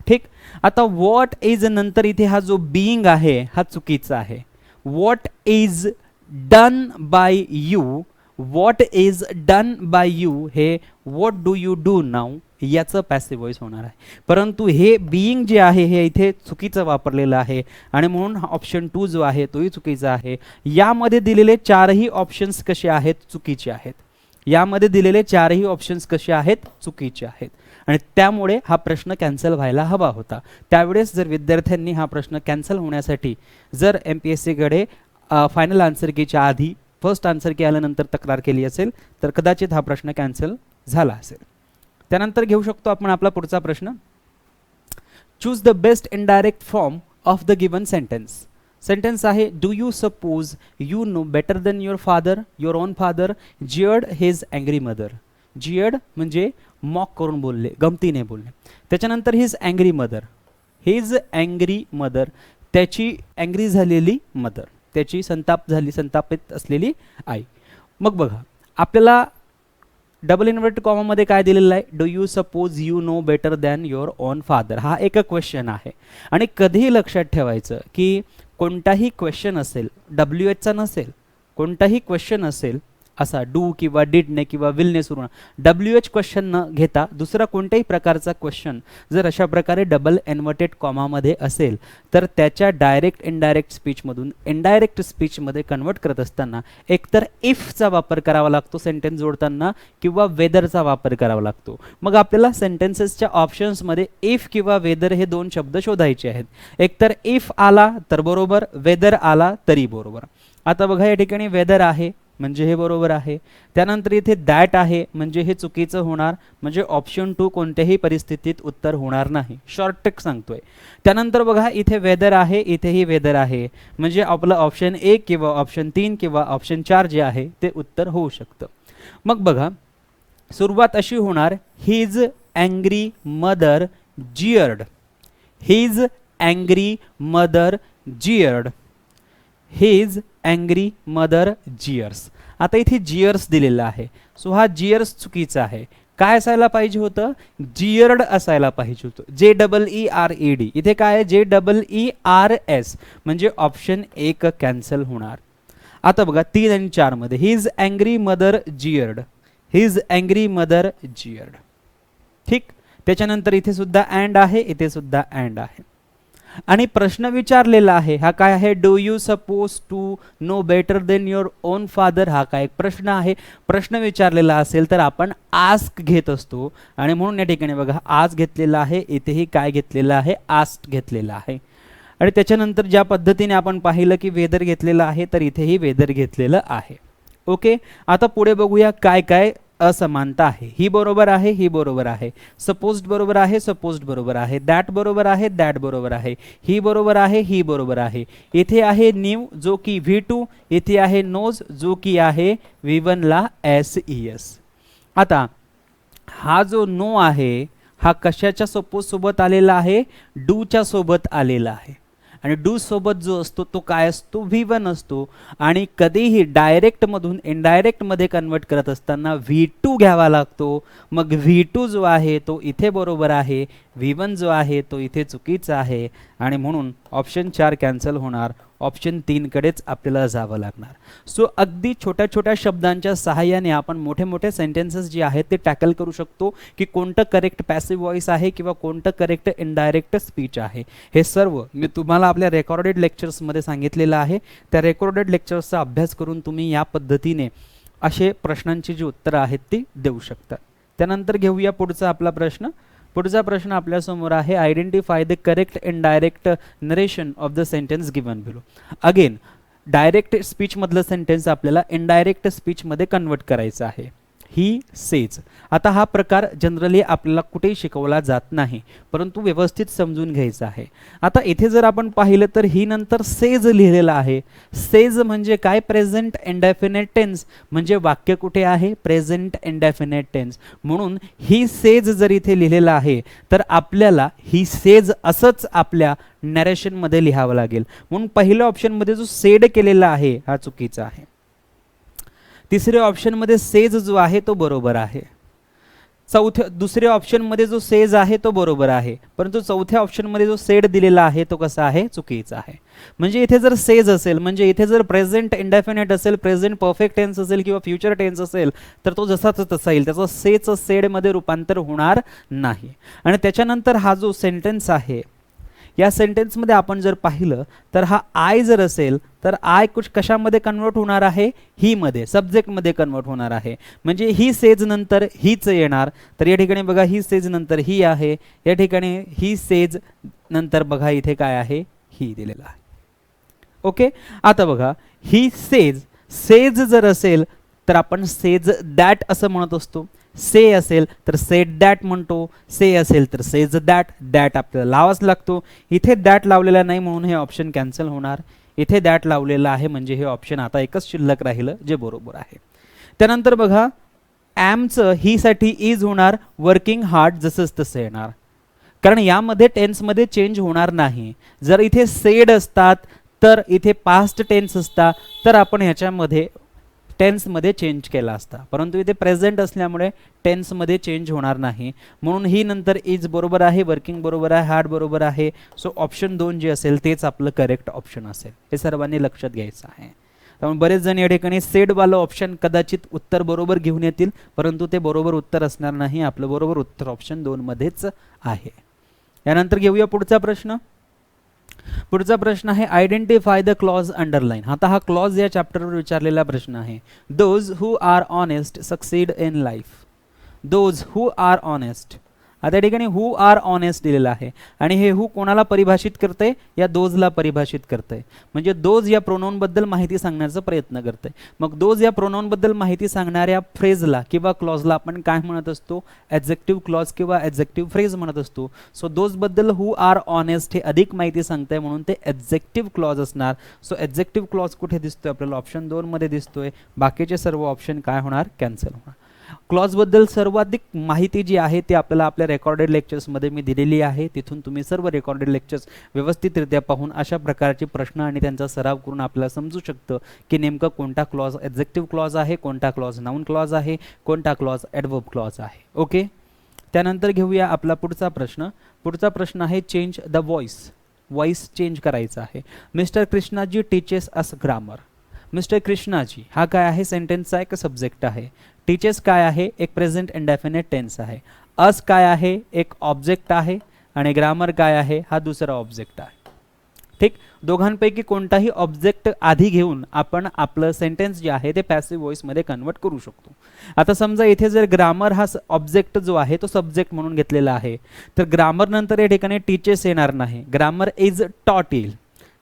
ठीक. आता व्हॉट इज नंतर इथे हा जो बीइंग आहे हा चुकीचा आहे. What is done by you, what is done by you हे what do you do now याचं पॅसिव्ह वॉइस होणार आहे. परंतु हे बीइंग जे आहे हे इथे चुकीचं वापरलेलं आहे आणि म्हणून ऑप्शन 2 जो आहे तोही चुकीचा आहे. यामध्ये दिलेले 4ही ऑप्शन्स कसे आहेत, चुकीचे आहेत. यामध्ये दिलेले 4ही ऑप्शन्स कसे आहेत, चुकीचे आहेत आणि त्यामुळे हा प्रश्न कॅन्सल व्हायला हवा होता. त्यावेळेस जर विद्यार्थ्यांनी हा प्रश्न कॅन्सल होण्यासाठी जर MPSC कडे फायनल आन्सर कीच्या आधी फर्स्ट आन्सर की आल्यानंतर तक्रार केली असेल तर कदाचित हा प्रश्न कॅन्सल झाला असेल. त्यानंतर घेऊ शकतो आपण आपला पुढचा प्रश्न. Choose the best indirect form of the given sentence. Sentence आहे, do you suppose you know better than your father, your own father jeered his angry mother. Jeered म्हणजे मॉक करून बोलले, गमतीने बोलले. त्याच्यानंतर his angry mother, his angry mother त्याची अँग्री झालेली मदर, त्याची संतापित असलेली आई. मग बघा आपल्याला डबल इन्व्हर्टेड कॉमामध्ये काय दिलेलं आहे, do you suppose you know better than your own father. हा एक क्वेश्चन आहे आणि कधीही लक्षात ठेवायचं की कोणताही क्वेश्चन असेल WH चा नसेल, कोणताही क्वेश्चन असेल असा डू किंवा डिडने किंवा विलने सुरू WH क्वेश्चन न घेता दुसरा कोणत्याही प्रकारचा क्वेश्चन जर अशा प्रकारे डबल इन्व्हर्टेड कॉमामध्ये असेल तर त्याच्या डायरेक्ट इनडायरेक्ट स्पीचमधून इनडायरेक्ट स्पीचमध्ये कन्वर्ट करत असताना एकतर इफचा वापर करावा लागतो सेंटेन्स जोडताना किंवा वेदरचा वापर करावा लागतो. मग आपल्याला सेंटेन्सेसच्या ऑप्शन्समध्ये इफ किंवा वेदर हे दोन शब्द शोधायचे आहेत. एकतर इफ आला तर बरोबर, वेदर आला तरी बरोबर. आता बघा या ठिकाणी वेदर आहे म्हणजे हे बरोबर आहे. त्यानंतर इथे दॅट आहे म्हणजे हे चुकीचं होणार, म्हणजे ऑप्शन 2 कोणत्याही परिस्थितीत उत्तर होणार नाही. शॉर्ट ट्रिक सांगतोय. त्यानंतर बघा इथे वेदर आहे, इथेही वेदर आहे म्हणजे आपलं ऑप्शन 1 किंवा ऑप्शन 3 किंवा ऑप्शन 4 जे आहे ते उत्तर होऊ शकतं. मग बघा सुरुवात अशी होणार, his angry mother jeered, his angry mother jeered, his angry mother jeers. आता इथे जियर्स दिलेला आहे, सो हा जियर्स चुकीचा आहे. काय असायला पाहिजे होतं, जियर्ड असायला पाहिजे होतं. JEERED. इथे काय आहे, JEERS म्हणजे ऑप्शन 1 कॅन्सल होणार. आता बघा 3 आणि 4 मध्ये his angry mother jeered, his angry mother jeered. ठीक. त्याच्यानंतर इथे सुद्धा अँड आहे, इथे सुद्धा अँड आहे आणि प्रश्न विचारलेला आहे हा काय आहे, do you suppose to know better than your own father. हा काय एक प्रश्न आहे. प्रश्न विचारलेला असेल तर आपण आस्क घेत असतो आणि म्हणून या ठिकाणी बघा आज घेतलेला आहे, इथेही काय घेतलेलं आहे, आस्क घेतलेला आहे. आणि त्याच्यानंतर ज्या पद्धतीने आपण पाहिलं की वेदर घेतलेलं आहे तर इथेही वेदर घेतलेलं आहे. ओके. आता पुढे बघूया काय काय असमानता आहे. ही बरोबर आहे, ही बरोबर आहे, सपोज्ड बरोबर आहे, सपोज्ड बरोबर आहे, दॅट बरोबर आहे, दॅट बरोबर आहे, ही बरोबर आहे, ही बरोबर आहे. इथे आहे न्यू जो की V2, इथे आहे नोज जो की आहे V1 ला SES. आता हा जो नो आहे हा कशाच्या सपोज सोबत आलेला आहे, डूच्या सोबत आलेला आहे आणि डू सोबत जो असतो तो काय असतो, V1 असतो. आणि कधीही डायरेक्ट मधून इनडायरेक्ट मध्ये कन्वर्ट करत असताना V2 घ्यावा लागतो. मग V2 जो आहे तो इथे बरोबर आहे, V1 जो आहे तो इथे चुकीचा आहे आणि म्हणून ऑप्शन 4 कॅन्सल होणार. ऑप्शन 3 कडेच आपल्याला जावं लागणार. सो अगदी छोट्या छोट्या शब्दांच्या सहाय्याने आपण मोठे मोठे सेंटेन्सेस जे आहेत ते टॅकल करू शकतो की कोणतं करेक्ट पॅसिव्ह व्हॉइस आहे किंवा कोणतं करेक्ट इनडायरेक्ट स्पीच आहे. हे सर्व मी तुम्हाला आपल्या रेकॉर्डेड लेक्चर्समध्ये सांगितलेलं आहे. त्या रेकॉर्डेड लेक्चर्सचा अभ्यास करून तुम्ही या पद्धतीने असे प्रश्नांची जी उत्तरं आहेत ती देऊ शकता. त्यानंतर घेऊया पुढचा आपला प्रश्न. पुढचा प्रश्न आपल्यासमोर आहे, identify the correct indirect narration of the sentence given below. Again direct speech मधलं सेंटेन्स आपल्याला इनडायरेक्ट स्पीच मध्ये कन्वर्ट करायचं आहे. He says. आता हा प्रकार जनरली आपल्याला कुठेही शिकवला जात नाही परंतु व्यवस्थित समजून घ्यायचा आहे. आता इथे जर आपण पाहिलं तर ही नंतर सेज लिहिलेला आहे. सेज म्हणजे काय, प्रेझेंट इंडेफिनेट टेन्स म्हणजे वाक्य कुठे आहे, प्रेझेंट इंडेफिनेट टेन्स. म्हणून ही सेज जर इथे लिहिलेला आहे तर आपल्याला ही सेज असंच आपल्या नरेशन मध्ये लिहावं लागेल. म्हणून पहिल्या ऑप्शन मध्ये जो सेड केलेला आहे हा चुकीचा आहे. तिसऱ्या ऑप्शन मध्ये सेज जो आहे तो बरोबर आहे. दुसऱ्या ऑप्शन मध्ये जो सेज आहे तो बरोबर आहे परंतु चौथ्या ऑप्शन मध्ये जो सेड दिलेला आहे तो कसा आहे, चुकीचा आहे. म्हणजे इथे जर सेज असेल म्हणजे इथे जर प्रेझेंट इंडेफिनेट असेल, प्रेझेंट परफेक्ट टेन्स असेल किंवा फ्युचर टेन्स असेल तर तो जसाच तसा येईल, त्याचं सेच सेड मध्ये रूपांतर होणार नाही. आणि त्याच्यानंतर हा जो सेंटेन्स आहे या सेंटेन्समध्ये आपण जर पाहिलं तर हा आय जर असेल तर आय कशामध्ये कन्वर्ट होणार आहे, ही मध्ये, सब्जेक्टमध्ये कन्वर्ट होणार आहे. म्हणजे ही सेज नंतर हीच येणार. तर या ठिकाणी बघा ही सेज नंतर ही आहे, या ठिकाणी ही सेज नंतर बघा इथे काय आहे, ही दिलेलं आहे. ओके, आता बघा ही सेज, सेज जर असेल तर आपण सेज दॅट असं म्हणत असतो. से असेल तर सेड दॅट म्हणतो, से असेल तर सेज दॅट, दॅट आपल्याला लावाच लागतो. इथे दॅट लावलेला नाही म्हणून हे ऑप्शन कॅन्सल होणार. इथे दॅट लावलेला आहे म्हणजे हे ऑप्शन आता एकच शिल्लक राहिलं जे बरोबर आहे. त्यानंतर बघा ॲमचं ही साठी इज होणार, वर्किंग हार्ड जसंच तसं येणार, कारण यामध्ये टेन्समध्ये चेंज होणार नाही. जर इथे सेड असतात तर इथे पास्ट टेन्स असता तर आपण ह्याच्यामध्ये टेन्समध्ये चेंज केला असता, परंतु इथे प्रेझेंट असल्यामुळे टेन्समध्ये चेंज होणार नाही. म्हणून ही नंतर इज बरोबर आहे, वर्किंग बरोबर आहे, हार्ड बरोबर आहे. सो ऑप्शन 2 जे असेल तेच आपलं करेक्ट ऑप्शन असेल. हे सर्वांनी लक्षात घ्यायचं आहे. त्यामुळे बरेच जण या ठिकाणी सेडवालं ऑप्शन कदाचित उत्तर बरोबर घेऊन येतील, परंतु ते बरोबर उत्तर असणार नाही. आपलं बरोबर उत्तर ऑप्शन 2 मध्येच आहे. यानंतर घेऊया पुढचा प्रश्न. पुढचा प्रश्न आहे आयडेंटिफाय द क्लॉज अंडरलाइन. आता हा क्लॉज या चॅप्टरवर विचारलेला प्रश्न आहे. Those who are honest succeed in life. Those who are honest, आता या ठिकाणी हु आर ऑनेस्ट दिलेला आहे आणि हे हु कोणाला परिभाषित करते, या दोजला परिभाषित करते. म्हणजे दोज या प्रोनाउन बद्दल माहिती सांगण्याचा प्रयत्न करते. मग दोज या प्रोनाउन बद्दल माहिती सांगणाऱ्या फ्रेजला किंवा क्लॉजला आपण काय म्हणत असतो, ॲडजेक्टिव्ह क्लॉज किंवा ॲडजेक्टिव्ह फ्रेज म्हणत असतो. सो दोज बद्दल हु आर ऑनेस्ट हे अधिक माहिती सांगते म्हणून ते ॲडजेक्टिव्ह क्लॉज असणार. सो ॲडजेक्टिव्ह क्लॉज कुठे दिसतोय आपल्याला, ऑप्शन 2 मध्ये दिसतोय. बाकीचे सर्व ऑप्शन काय होणार, कॅन्सल होणार. क्लॉजबद्दल सर्वाधिक माहिती जी आहे ती आपल्याला आपल्या रेकॉर्डेड लेक्चर्समध्ये मी दिलेली आहे. तिथून तुम्ही सर्व रेकॉर्डेड लेक्चर्स व्यवस्थितरित्या पाहून अशा प्रकारचे प्रश्न आणि त्यांचा सराव करून आपल्याला समजू शकतं की नेमकं कोणता क्लॉज ॲडजेक्टिव्ह क्लॉज आहे, कोणता क्लॉज नाउन क्लॉज आहे, कोणता क्लॉज ॲडवर्ब क्लॉज आहे. ओके, त्यानंतर घेऊया आपला पुढचा प्रश्न. पुढचा प्रश्न आहे change the voice. Voice change करायचा आहे. Mister Krishnaji teaches us grammar. Mister Krishnaji हा काय आहे, सेंटेन्सचा एक सब्जेक्ट आहे. टीचेस काय आहे, एक प्रेझेंट इंडेफिनिट टेन्स आहे. अस काय आहे, एक ऑब्जेक्ट आहे आणि ग्रामर काय आहे, हा दुसरा ऑब्जेक्ट आहे. ठीक, दोघांपैकी कोणताही ऑब्जेक्ट आधी घेऊन आपण आपलं सेंटेन्स जे आहे ते पॅसिव्ह व्हॉइसमध्ये कन्वर्ट करू शकतो. आता समजा इथे जर ग्रामर हा ऑब्जेक्ट जो आहे तो सब्जेक्ट म्हणून घेतलेला आहे तर ग्रामर नंतर या ठिकाणी टीचेस येणार नाही, ग्रामर इज टॉट येईल.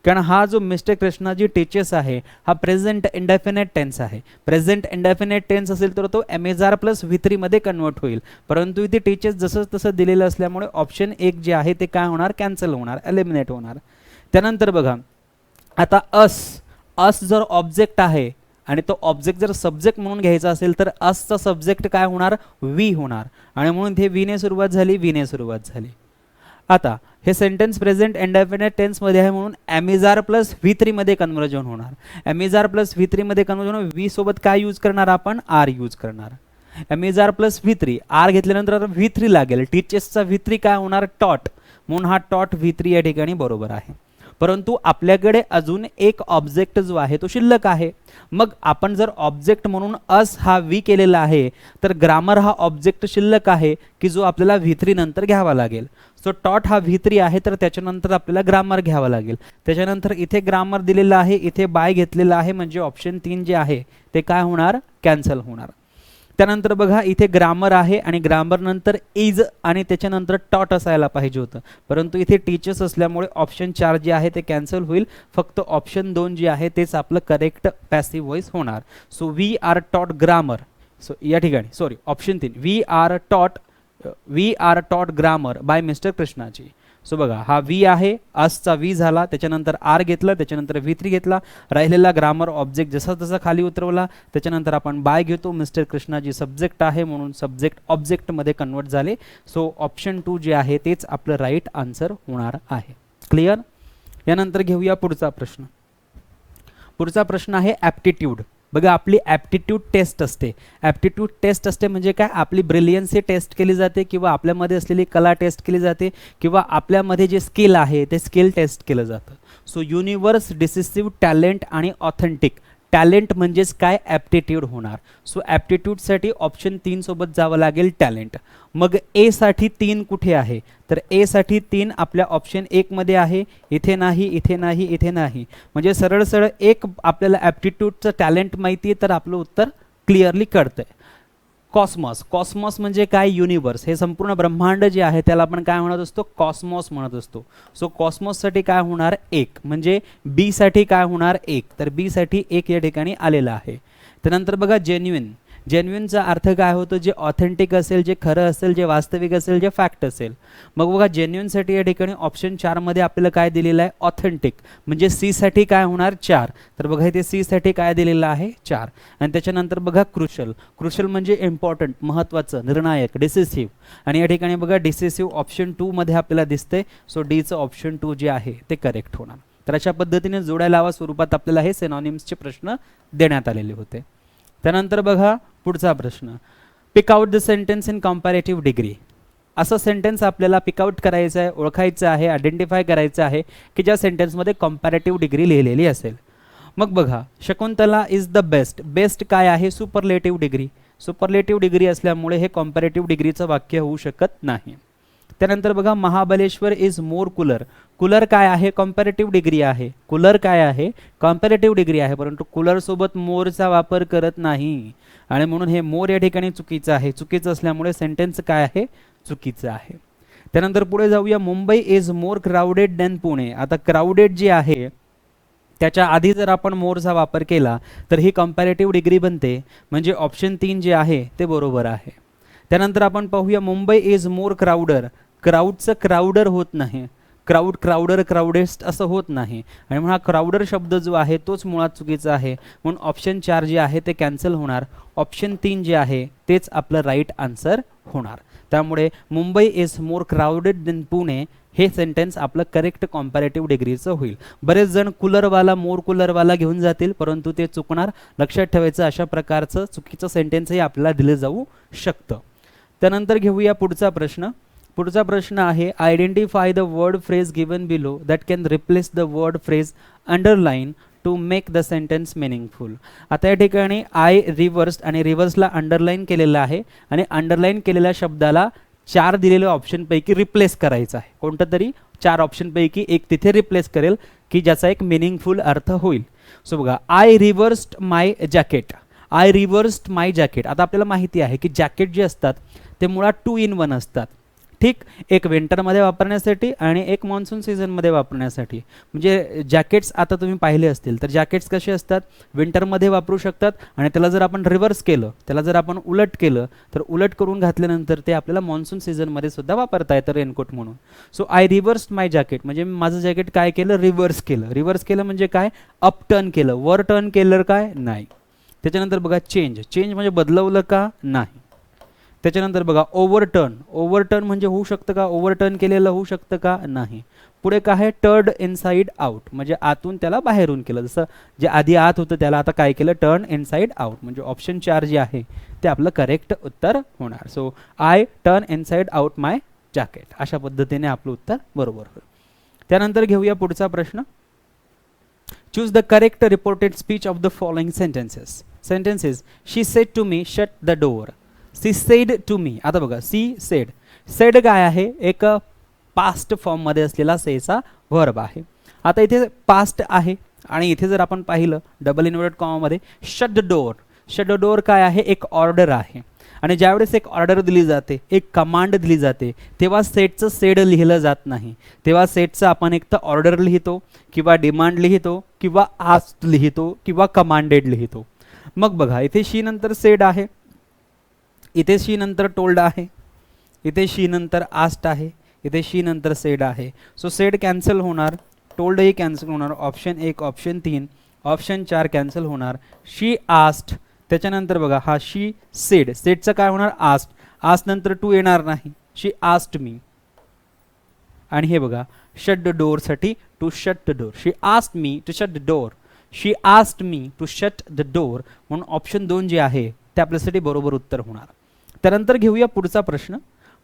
कारण हा जो मिस्टर कृष्णाजी टीचेस आहे हा प्रेझेंट इंडेफिनिट टेन्स आहे. प्रेझेंट इंडेफिनिट टेन्स असेल तर तो एमेजार प्लस V3 मध्ये कन्वर्ट होईल, परंतु इथे टीचेस जसं तसं दिलेलं असल्यामुळे ऑप्शन 1 जे आहे ते काय होणार, कॅन्सल होणार, एलिमिनेट होणार. त्यानंतर बघा आता अस जर ऑब्जेक्ट आहे आणि तो ऑब्जेक्ट जर सब्जेक्ट म्हणून घ्यायचा असेल तर असचा सब्जेक्ट काय होणार, वी होणार आणि म्हणून इथे वी ने सुरुवात झाली, वी ने सुरुवात झाली. आता हे सेंटेन्स प्रेझेंट इंडेफिनिट टेन्स मध्ये आहे म्हणून एमेजार प्लस V3 मध्ये कन्वर्जन होणार. एमेजार प्लस V3 मध्ये कन्वर्जन होणार. वी सोबत काय यूज करणार आपण, आर यूज करणार. एमेजार प्लस V3, आर घेतल्यानंतर V3 लागेल. टीचेसचा V3 काय होणार, टॉट, म्हणून हा टॉट V3 या ठिकाणी बरोबर आहे. परंतु आपल्याकडे अजून एक ऑब्जेक्ट जो आहे तो शिल्लक आहे. मग आपण जर ऑब्जेक्ट म्हणून अस हा वी केलेला आहे तर ग्रामर हा ऑब्जेक्ट शिल्लक आहे की जो आपल्याला V3 नंतर घ्यावा लागेल. सो टॉट हा V3 आहे तर त्याच्यानंतर आपल्याला ग्रामर घ्यावा लागेल. त्याच्यानंतर इथे ग्रामर दिलेला आहे, इथे बाय घेतलेला आहे म्हणजे ऑप्शन 3 जे आहे ते काय होणार, कॅन्सल होणार. त्यानंतर बघा इथे ग्रामर आहे आणि ग्रामर नंतर इज आणि त्याच्यानंतर टॉट असायला पाहिजे होतं, परंतु इथे टीचर्स असल्यामुळे ऑप्शन 4 जे आहे ते कॅन्सल होईल. फक्त ऑप्शन 2 जे आहे तेच आपलं करेक्ट पॅसिव्ह व्हॉइस होणार. सो वी आर टॉट ग्रामर. सो या ठिकाणी सॉरी ऑप्शन 3 वी आर टॉट grammar bye mister Krishnaji. So बघा हा वी आहे, असचा वी झाला, त्याच्यानंतर आर घेतला, त्याच्यानंतर V3 घेतला, राहिलेला ग्रामर ऑब्जेक्ट जसा तसा खाली उतरवला, त्याच्यानंतर आपण बाय घेतो. मिस्टर कृष्णाजी सब्जेक्ट आहे म्हणून सब्जेक्ट ऑब्जेक्टमध्ये कन्वर्ट झाले. सो ऑप्शन 2 जे आहे तेच आपलं राईट आन्सर होणार आहे. क्लिअर. यानंतर घेऊया पुढचा प्रश्न. पुढचा प्रश्न आहे ॲप्टिट्यूड. बघा आपली ॲप्टिट्यूड टेस्ट असते. ॲप्टिट्यूड टेस्ट असते म्हणजे काय, आपली ब्रिलियन्सी टेस्ट केली जाते किंवा आपल्यामध्ये असलेली कला टेस्ट केली जाते किंवा आपल्यामध्ये जे स्किल आहे ते स्किल टेस्ट केलं जातं. सो युनिवर्स, डिसिसिव्ह, टॅलेंट आणि ऑथेंटिक टॅलेंट म्हणजेच काय, ॲप्टिट्यूड होणार. सो ॲप्टिट्यूडसाठी ऑप्शन 3 सोबत जावं लागेल, टॅलेंट. मग ए साठी 3 कुठे आहे, तर ए साठी 3 आपल्या ऑप्शन 1 मध्ये आहे. इथे नाही, इथे नाही, इथे नाही. म्हणजे सरळ सरळ एक आपल्याला ॲप्टिट्यूडचं टॅलेंट माहिती आहे, तर आपलं उत्तर क्लिअरली कळतंय. कॉस्मॉस, कॉस्मॉस म्हणजे काय, युनिवर्स. हे संपूर्ण ब्रह्मांड जे आहे त्याला आपण काय म्हणत असतो, कॉस्मॉस म्हणत असतो. सो कॉस्मॉससाठी काय होणार, 1. म्हणजे बी साठी काय होणार, 1. तर बी साठी 1 या ठिकाणी आलेला आहे. त्यानंतर बघा जेन्युइन. जेन्युइनचा अर्थ काय होतो, जे ऑथेंटिक असेल, जे खरं असेल, जे वास्तविक असेल, जे फॅक्ट असेल. मग बघा जेन्युइनसाठी या ठिकाणी ऑप्शन 4 मध्ये आपल्याला काय दिलेलं आहे, ऑथेंटिक. म्हणजे सी साठी काय होणार, 4. तर बघा इथे सी साठी काय दिलेलं आहे, 4. आणि त्याच्यानंतर बघा क्रुशल. क्रुशल म्हणजे इम्पॉर्टंट, महत्त्वाचं, निर्णायक, डिसिसिव्ह. आणि या ठिकाणी बघा डिसिसिव्ह ऑप्शन 2 मध्ये आपल्याला दिसते. सो डीचं ऑप्शन 2 जे आहे ते करेक्ट होणार. तर अशा पद्धतीने जोड्या लावा स्वरूपात आपल्याला हे सिनॉनिम्सचे प्रश्न देण्यात आलेले होते. त्यानंतर बघा पुढचा प्रश्न, pick out the sentence in comparative degree. असं सेंटेन्स आपल्याला पिकआउट करायचं आहे, ओळखायचं आहे, आयडेंटिफाय करायचं आहे की ज्या सेंटेन्समध्ये कॉम्पॅरेटिव्ह डिग्री लिहिलेली असेल. मग बघा Shakuntala is the best. Best काय आहे, सुपरलेटिव्ह डिग्री. सुपरलेटिव्ह डिग्री असल्यामुळे हे कॉम्पॅरेटिव्ह डिग्रीचं वाक्य होऊ शकत नाही. त्यानंतर बघा Mahabaleshwar is more cooler. Cooler काय आहे, कॉम्पॅरेटिव्ह डिग्री आहे. कूलर काय आहे, कॉम्पॅरेटिव्ह डिग्री आहे, परंतु कूलर सोबत मोरचा वापर करत नाही आणि म्हणून हे मोर या ठिकाणी चुकीचं आहे. चुकीचं असल्यामुळे सेंटेन्स काय आहे, चुकीचं आहे. त्यानंतर पुढे जाऊया, Mumbai is more crowded than Pune. आता क्राउडेड जे आहे त्याच्या आधी जर आपण मोरचा वापर केला तर ही कॉम्पॅरेटिव्ह डिग्री बनते. म्हणजे ऑप्शन 3 जे आहे ते बरोबर आहे. त्यानंतर आपण पाहूया, मुंबई इज मोर क्राउडर. क्राऊडचं क्राउडर होत नाही, क्राऊड क्राउडर क्राउडेस्ट असं होत नाही आणि म्हणून हा क्राउडर शब्द जो आहे तोच मुळात चुकीचा आहे. म्हणून ऑप्शन 4 जे आहे ते कॅन्सल होणार. ऑप्शन 3 जे आहे तेच आपलं राईट आन्सर होणार. त्यामुळे Mumbai is more crowded than Pune हे सेंटेन्स आपलं करेक्ट कॉम्पॅरेटिव्ह डिग्रीचं होईल. बरेच जण कूलरवाला मोर कूलरवाला घेऊन जातील परंतु ते चुकणार. लक्षात ठेवायचं अशा प्रकारचं चुकीचं सेंटेन्सही आपल्याला दिलं जाऊ शकतं. त्यानंतर घेऊया पुढचा प्रश्न. पुढचा प्रश्न आहे, identify the word phrase given below that can replace the word phrase underline to make the sentence meaningful. आता या ठिकाणी आय रिव्हर्स्ड आणि रिव्हर्सला अंडरलाईन केलेलं आहे आणि अंडरलाईन केलेल्या शब्दाला 4 दिलेल्या ऑप्शनपैकी रिप्लेस करायचं आहे. कोणतं तरी 4 ऑप्शनपैकी एक तिथे रिप्लेस करेल की ज्याचा एक मिनिंगफुल अर्थ होईल. सो बघा, I रिव्हर्स्ड my jacket. I रिव्हर्स्ड my jacket. आता आपल्याला माहिती आहे की जॅकेट जे असतात ते मुळात 2 in 1 असतात. ठीक, एक विंटरमध्ये वापरण्यासाठी आणि एक मान्सून सीझनमध्ये वापरण्यासाठी. म्हणजे जॅकेट्स आता तुम्ही पाहिले असतील तर जॅकेट्स कसे असतात, विंटरमध्ये वापरू शकतात आणि त्याला जर आपण रिव्हर्स केलं, त्याला जर आपण उलट केलं तर उलट करून घातल्यानंतर ते आपल्याला मान्सून सीझनमध्ये सुद्धा वापरता येतं रेनकोट म्हणून. सो आय रिव्हर्स्ड माय जॅकेट म्हणजे माझं जॅकेट काय केलं, रिव्हर्स केलं. रिव्हर्स केलं म्हणजे काय, अप टर्न केलं. वर टर्न केलं काय, नाही. त्याच्यानंतर बघा चेंज. चेंज म्हणजे बदलवलं का, नाही. त्याच्यानंतर बघा ओव्हरटर्न. ओव्हरटर्न म्हणजे होऊ शकतं का, ओव्हरटर्न केलेलं होऊ शकतं का, नाही. पुढे काय आहे, टर्ड इनसाइड आउट म्हणजे आतून त्याला बाहेरून केलं. जसं जे आधी आत होतं त्याला आता काय केलं, टर्न इनसाइड आउट. म्हणजे ऑप्शन 4 जे आहे ते आपलं करेक्ट उत्तर होणार. So I turn inside out my jacket. अशा पद्धतीने आपलं उत्तर बरोबर होईल. त्यानंतर घेऊया पुढचा प्रश्न. Choose the correct reported speech of the following sentences. Sentences, she said to me shut the door. She said to me. आता बघा, सी सेड. सेड काय आहे, एक पास्ट फॉर्ममध्ये असलेला सेचा व्हर्ब आहे. आता इथे पास्ट आहे आणि इथे जर आपण पाहिलं डबल इन्व्हर्टेड कॉमामध्ये shut the door. Shut the door काय आहे, एक ऑर्डर आहे आणि ज्यावेळेस एक ऑर्डर दिली जाते, एक कमांड दिली जाते, तेव्हा सेटचं सेड लिहिलं जात नाही. तेव्हा सेटचं आपण एक तर ऑर्डर लिहितो किंवा डिमांड लिहितो किंवा आस्क्ड लिहितो किंवा कमांडेड लिहितो. मग बघा, इथे शी नंतर सेड आहे, इथे शी नंतर टोल्ड आहे, इथे शी नंतर आस्क्ड आहे, इथे शी नंतर सेड आहे. सो सेड कॅन्सल होणार, टोल्डही कॅन्सल होणार. ऑप्शन 1, ऑप्शन 3, ऑप्शन 4 कॅन्सल होणार. शी आस्क्ड, त्याच्यानंतर बघा हा शी सेड. सेडचं काय होणार, आस्क्ड. आस्क्ड नंतर टू येणार नाही, शी आस्क्ड मी. आणि हे बघा शट द डोअरसाठी to shut the door. She asked me to shut the door. She asked me to shut the door. म्हणून ऑप्शन 2 जे आहे ते आपल्यासाठी बरोबर उत्तर होणार. त्यानंतर घेऊया पुढचा प्रश्न.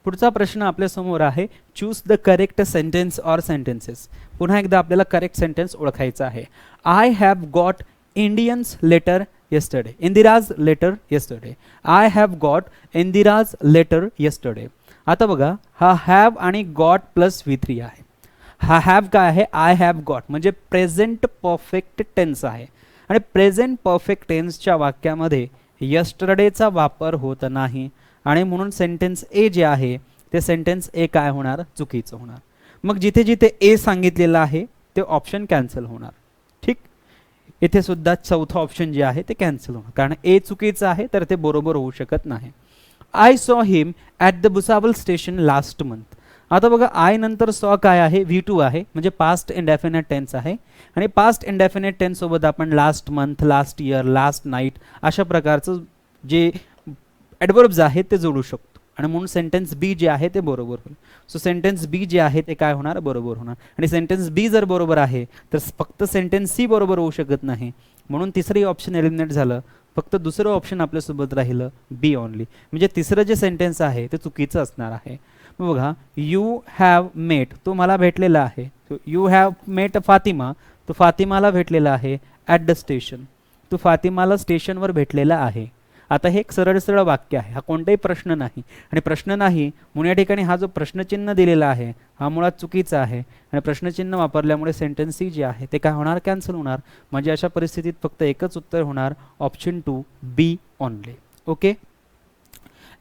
पुढचा प्रश्न आपल्या समोर आहे, choose the correct sentence or sentences. पुन्हा एकदा आपल्याला करेक्ट सेंटेन्स ओळखायचा आहे. I have got Indian's letter yesterday. Indira's letter yesterday. I have got Indira's letter yesterday. आता बघा हा हॅव आणि गॉट प्लस V3 आहे. हा हॅव काय आहे, आय हॅव गॉट म्हणजे प्रेझेंट परफेक्ट टेन्स आहे आणि प्रेझेंट परफेक्ट टेन्सच्या वाक्यामध्ये यस्टरडेचा वापर होत नाही आणि म्हणून सेंटेन्स ए जे आहे ते सेंटेन्स ए काय होणार, चुकीचं होणार. मग जिथे जिथे ए सांगितलेलं आहे ते ऑप्शन कॅन्सल होणार. ठीक, इथे सुद्धा चौथा ऑप्शन जे आहे ते कॅन्सल होणार कारण ए चुकीचं आहे तर ते बरोबर होऊ शकत नाही. I saw him at the Bhusawal station last month. आता बघा आय नंतर सॉ काय आहे, V2 आहे म्हणजे पास्ट इंडेफिनेट टेन्स आहे आणि पास्ट इंडेफिनेट टेन्स सोबत आपण last month, last year, last night अशा प्रकारचं जे ॲडवर्ब्स आहेत ते जोडू शकतो आणि म्हणून सेंटेन्स बी जे आहे ते बरोबर होईल. सो सेंटेन्स बी जे आहे ते काय होणार, बरोबर होणार. आणि सेंटेन्स बी जर बरोबर आहे तर फक्त सेंटेन्स सी बरोबर होऊ शकत नाही म्हणून तिसरं ऑप्शन एलिमिनेट झालं. फक्त दुसरं ऑप्शन आपल्यासोबत राहिलं बी ओनली म्हणजे तिसरं जे सेंटेन्स आहे ते चुकीचं असणार आहे. मग बघा यू हॅव मेट, तो मला भेटलेला आहे. यू हॅव मेट फातिमा, तो फातिमाला भेटलेला आहे ॲट द स्टेशन. तो फातिमाला स्टेशनवर भेटलेला आहे. आता हे एक सरळ सरळ वाक्य आहे, हा कोणताही प्रश्न नाही आणि प्रश्न नाही म्हणून या ठिकाणी हा जो प्रश्नचिन्ह दिलेला आहे हा मुळात चुकीचा आहे आणि प्रश्नचिन्ह वापरल्यामुळे सेंटेन्स सी जे आहे ते काय होणार, कॅन्सल होणार. म्हणजे अशा परिस्थितीत फक्त एकच उत्तर होणार, ऑप्शन 2 बी ओनली. ओके,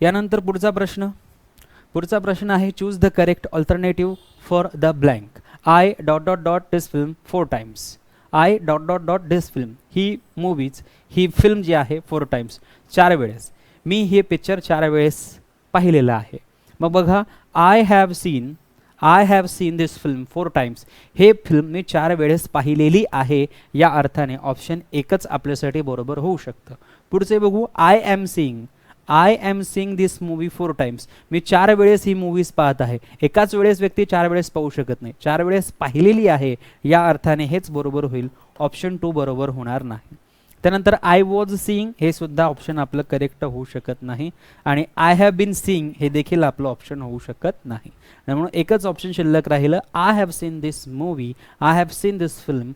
यानंतर पुढचा प्रश्न आहे choose the correct alternative for the blank. I dot dot dot this film 4 times. I dot dot dot this film, ही फिल्म जी आहे 4 टाइम्स 4 वेळेस. मी हे पिक्चर 4 वेळेस पाहिलेलं आहे. मग बघा I have seen this film 4 times, हे फिल्म मी 4 वेळेस पाहिलेली आहे या अर्थाने ऑप्शन एकच आपल्यासाठी बरोबर होऊ शकतं. पुढचे बघू, I am seeing this movie 4 times, मी 4 वेळेस ही मूवीज पाहत आहे. एकाच वेळेस व्यक्ती 4 वेळेस पाहू शकत नाही, 4 वेळेस पाहिलेली आहे या अर्थाने हेच बरोबर होईल, ऑप्शन 2 बरोबर होणार नाही. त्यानंतर आय वॉज सीइंग हे सुद्धा ऑप्शन आपलं करेक्ट होऊ शकत नाही आणि आय हॅव बीन सीइंग हे देखील आपलं ऑप्शन होऊ शकत नाही. म्हणून एकच ऑप्शन शिल्लक राहिलं, I have seen this movie, I have seen this film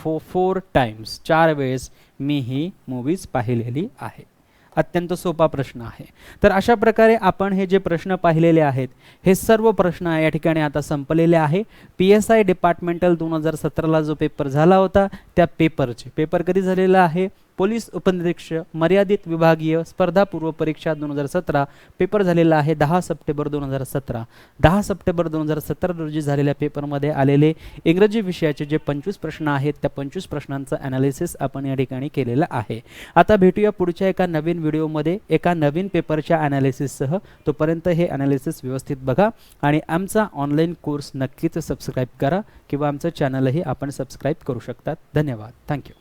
4 times, 4 वेळेस मी ही मूवीज पाहिलेली आहे. अत्यंत सोपा प्रश्न आहे. तर अशा प्रकारे आपण हे जे प्रश्न पाहिलेले आहेत हे सर्व प्रश्न या ठिकाणी आता संपलेले आहे. PSI डिपार्टमेंटल 2017ला जो पेपर झाला होता त्या पेपर कधी झालेला आहे, पोलीस उपनिरीक्षक मर्यादित विभागीय स्पर्धा पूर्व परीक्षा 2017 पेपर झालेला आहे 10 सप्टेंबर 2017. 10 सप्टेंबर 2017 रोजी झालेल्या पेपरमध्ये आलेले इंग्रजी विषयाचे जे 25 प्रश्न आहेत त्या 25 प्रश्नांचं ॲनालिसिस आपण या ठिकाणी केलेलं आहे. आता भेटूया पुढच्या एका नवीन व्हिडिओमध्ये एका नवीन पेपरच्या ॲनालिसिससह. तोपर्यंत हे ॲनालिसिस व्यवस्थित बघा आणि आमचा ऑनलाईन कोर्स नक्कीच सबस्क्राईब करा किंवा आमचं चॅनलही आपण सबस्क्राईब करू शकतात. धन्यवाद. थँक्यू.